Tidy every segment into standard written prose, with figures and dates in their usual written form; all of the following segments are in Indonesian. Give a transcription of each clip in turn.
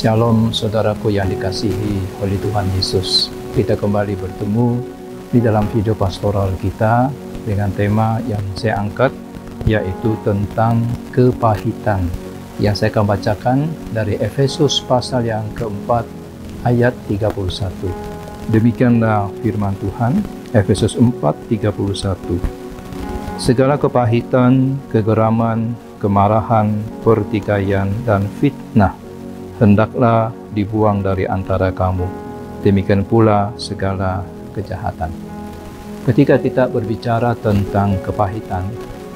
Shalom saudaraku yang dikasihi oleh Tuhan Yesus. Kita kembali bertemu di dalam video pastoral kita dengan tema yang saya angkat, yaitu tentang kepahitan, yang saya akan bacakan dari Efesus pasal yang keempat ayat 31. Demikianlah firman Tuhan, Efesus 4:31. Segala kepahitan, kegeraman, kemarahan, pertikaian, dan fitnah hendaklah dibuang dari antara kamu. Demikian pula segala kejahatan. Ketika kita berbicara tentang kepahitan,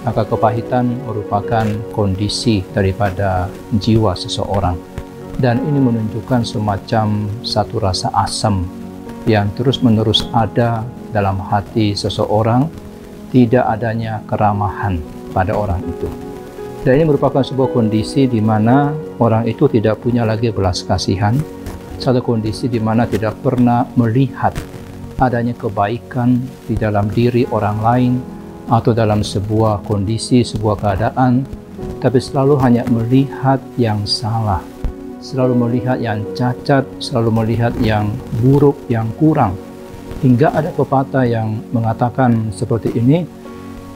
maka kepahitan merupakan kondisi daripada jiwa seseorang. Dan ini menunjukkan semacam satu rasa asam yang terus-menerus ada dalam hati seseorang, tidak adanya keramahan pada orang itu. Dan ini merupakan sebuah kondisi di mana orang itu tidak punya lagi belas kasihan, satu kondisi di mana tidak pernah melihat adanya kebaikan di dalam diri orang lain atau dalam sebuah kondisi, sebuah keadaan, tapi selalu hanya melihat yang salah, selalu melihat yang cacat, selalu melihat yang buruk, yang kurang. Hingga ada pepatah yang mengatakan seperti ini,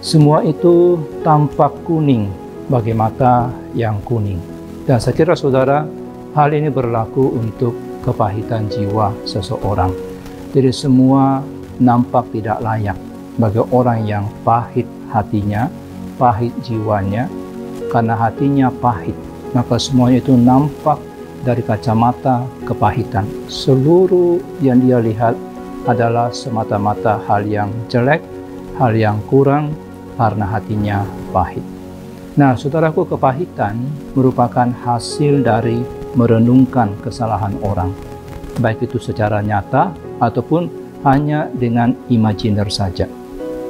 semua itu tampak kuning bagi mata yang kuning. Dan saya kira saudara, hal ini berlaku untuk kepahitan jiwa seseorang. Jadi semua nampak tidak layak bagi orang yang pahit hatinya, pahit jiwanya. Karena hatinya pahit, maka semuanya itu nampak dari kacamata kepahitan. Seluruh yang dia lihat adalah semata-mata hal yang jelek, hal yang kurang, karena hatinya pahit. Nah, saudaraku, kepahitan merupakan hasil dari merenungkan kesalahan orang, baik itu secara nyata ataupun hanya dengan imajiner saja.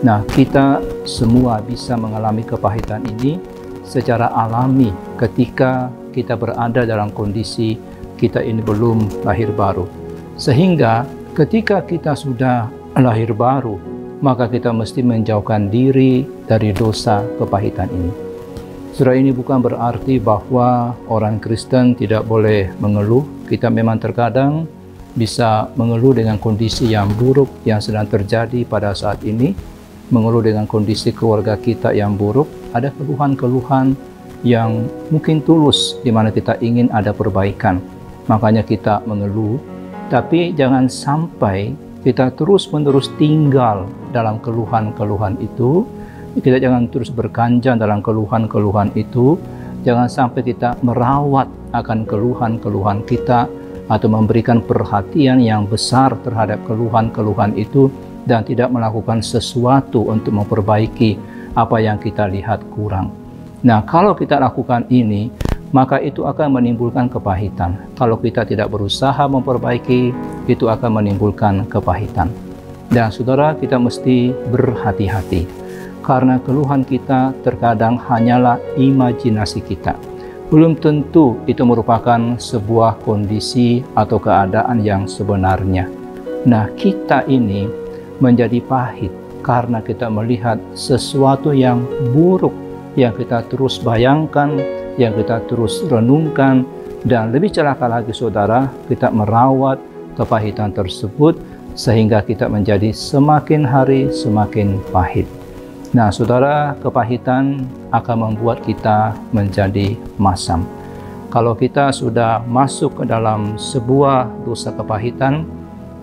Nah, kita semua bisa mengalami kepahitan ini secara alami ketika kita berada dalam kondisi kita ini belum lahir baru. Sehingga ketika kita sudah lahir baru, maka kita mesti menjauhkan diri dari dosa kepahitan ini. Saudara, ini bukan berarti bahwa orang Kristen tidak boleh mengeluh. Kita memang terkadang bisa mengeluh dengan kondisi yang buruk yang sedang terjadi pada saat ini, mengeluh dengan kondisi keluarga kita yang buruk. Ada keluhan-keluhan yang mungkin tulus, di mana kita ingin ada perbaikan, makanya kita mengeluh. Tapi jangan sampai kita terus-menerus tinggal dalam keluhan-keluhan itu. Kita jangan terus berkanjang dalam keluhan-keluhan itu. Jangan sampai kita merawat akan keluhan-keluhan kita atau memberikan perhatian yang besar terhadap keluhan-keluhan itu dan tidak melakukan sesuatu untuk memperbaiki apa yang kita lihat kurang. Nah, kalau kita lakukan ini, maka itu akan menimbulkan kepahitan. Kalau kita tidak berusaha memperbaiki, itu akan menimbulkan kepahitan. Dan saudara, kita mesti berhati-hati. Karena keluhan kita terkadang hanyalah imajinasi kita. Belum tentu itu merupakan sebuah kondisi atau keadaan yang sebenarnya. Nah, kita ini menjadi pahit karena kita melihat sesuatu yang buruk yang kita terus bayangkan, yang kita terus renungkan, dan lebih celaka lagi saudara, kita merawat kepahitan tersebut sehingga kita menjadi semakin hari semakin pahit. Nah, saudara, kepahitan akan membuat kita menjadi masam. Kalau kita sudah masuk ke dalam sebuah dosa kepahitan,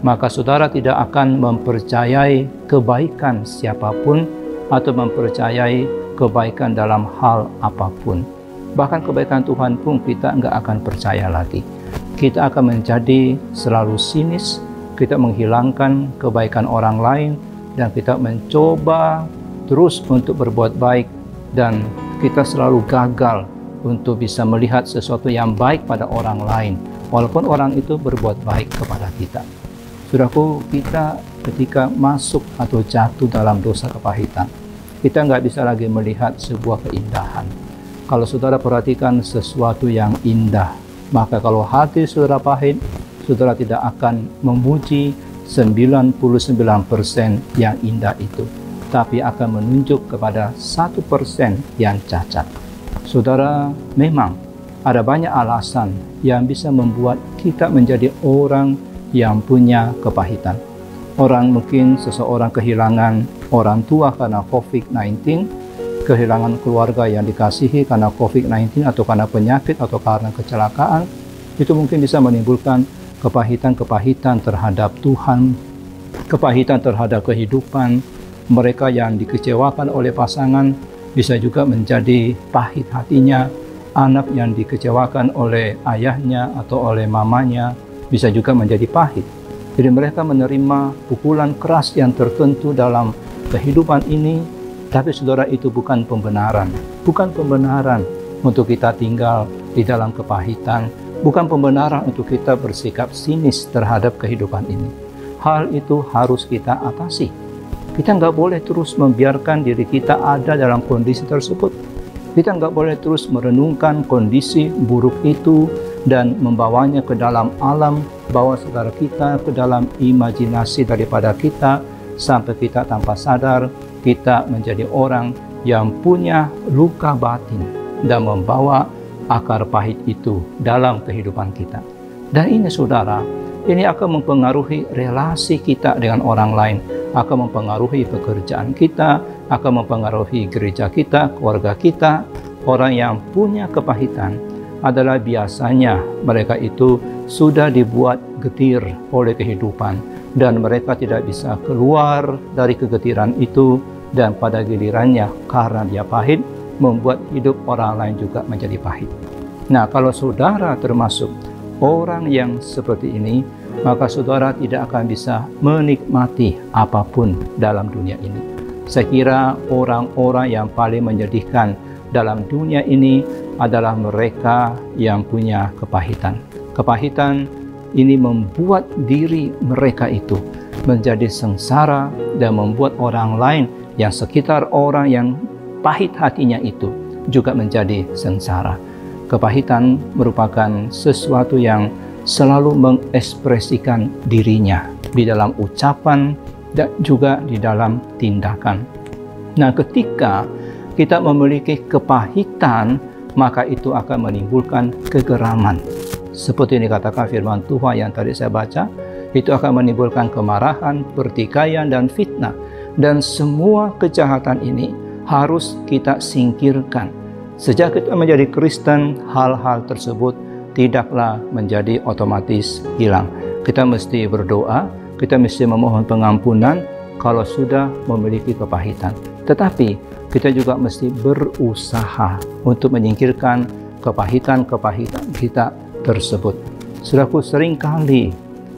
maka saudara tidak akan mempercayai kebaikan siapapun atau mempercayai kebaikan dalam hal apapun. Bahkan kebaikan Tuhan pun kita nggak akan percaya lagi. Kita akan menjadi selalu sinis, kita menghilangkan kebaikan orang lain, dan kita mencoba terus untuk berbuat baik, dan kita selalu gagal untuk bisa melihat sesuatu yang baik pada orang lain, walaupun orang itu berbuat baik kepada kita. Saudaraku, kita ketika masuk atau jatuh dalam dosa kepahitan, kita nggak bisa lagi melihat sebuah keindahan. Kalau saudara perhatikan sesuatu yang indah, maka kalau hati saudara pahit, saudara tidak akan memuji 99% yang indah itu, tapi akan menunjuk kepada 1% yang cacat. Saudara, memang ada banyak alasan yang bisa membuat kita menjadi orang yang punya kepahitan. Mungkin seseorang kehilangan orang tua karena COVID-19, kehilangan keluarga yang dikasihi karena COVID-19 atau karena penyakit atau karena kecelakaan. Itu mungkin bisa menimbulkan kepahitan-kepahitan terhadap Tuhan, kepahitan terhadap kehidupan. Mereka yang dikecewakan oleh pasangan bisa juga menjadi pahit hatinya. Anak yang dikecewakan oleh ayahnya atau oleh mamanya bisa juga menjadi pahit. Jadi mereka menerima pukulan keras yang tertentu dalam kehidupan ini, tapi saudara, itu bukan pembenaran. Bukan pembenaran untuk kita tinggal di dalam kepahitan, bukan pembenaran untuk kita bersikap sinis terhadap kehidupan ini. Hal itu harus kita atasi. Kita nggak boleh terus membiarkan diri kita ada dalam kondisi tersebut. Kita nggak boleh terus merenungkan kondisi buruk itu dan membawanya ke dalam alam, bawa saudara kita ke dalam imajinasi daripada kita, sampai kita tanpa sadar kita menjadi orang yang punya luka batin dan membawa akar pahit itu dalam kehidupan kita. Dan ini saudara, ini akan mempengaruhi relasi kita dengan orang lain, akan mempengaruhi pekerjaan kita, akan mempengaruhi gereja kita, keluarga kita. Orang yang punya kepahitan adalah biasanya mereka itu sudah dibuat getir oleh kehidupan dan mereka tidak bisa keluar dari kegetiran itu, dan pada gilirannya karena dia pahit membuat hidup orang lain juga menjadi pahit. Nah, kalau saudara termasuk orang yang seperti ini, maka saudara tidak akan bisa menikmati apapun dalam dunia ini. Saya kira orang-orang yang paling menyedihkan dalam dunia ini adalah mereka yang punya kepahitan. Kepahitan ini membuat diri mereka itu menjadi sengsara dan membuat orang lain yang sekitar orang yang pahit hatinya itu juga menjadi sengsara. Kepahitan merupakan sesuatu yang selalu mengekspresikan dirinya di dalam ucapan dan juga di dalam tindakan. Nah, ketika kita memiliki kepahitan, maka itu akan menimbulkan kegeraman. Seperti ini dikatakan firman Tuhan yang tadi saya baca, itu akan menimbulkan kemarahan, pertikaian, dan fitnah. Dan semua kejahatan ini harus kita singkirkan. Sejak kita menjadi Kristen, hal-hal tersebut tidaklah menjadi otomatis hilang. Kita mesti berdoa, kita mesti memohon pengampunan kalau sudah memiliki kepahitan. Tetapi kita juga mesti berusaha untuk menyingkirkan kepahitan-kepahitan kita tersebut. Saudaraku,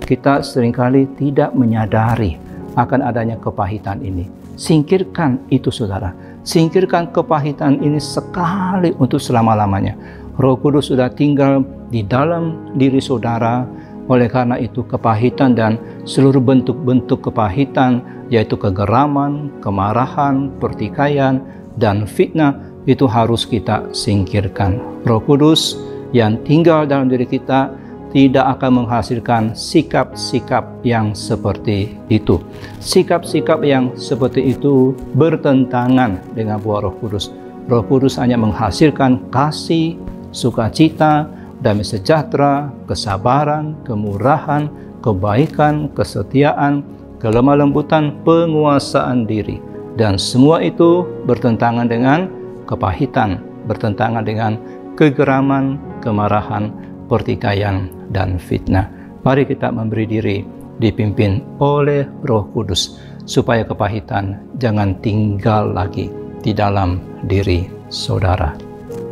kita seringkali tidak menyadari akan adanya kepahitan ini. Singkirkan itu saudara. Singkirkan kepahitan ini sekali untuk selama-lamanya. Roh Kudus sudah tinggal di dalam diri saudara. Oleh karena itu kepahitan dan seluruh bentuk-bentuk kepahitan, yaitu kegeraman, kemarahan, pertikaian, dan fitnah, itu harus kita singkirkan. Roh Kudus yang tinggal dalam diri kita tidak akan menghasilkan sikap-sikap yang seperti itu. Sikap-sikap yang seperti itu bertentangan dengan buah Roh Kudus. Roh Kudus hanya menghasilkan kasih, sukacita, damai sejahtera, kesabaran, kemurahan, kebaikan, kesetiaan, kelemah lembutan, penguasaan diri. Dan semua itu bertentangan dengan kepahitan, bertentangan dengan kegeraman, kemarahan, pertikaian, dan fitnah. Mari kita memberi diri dipimpin oleh Roh Kudus, supaya kepahitan jangan tinggal lagi di dalam diri saudara.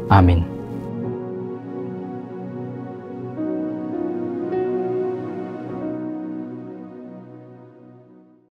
Amin.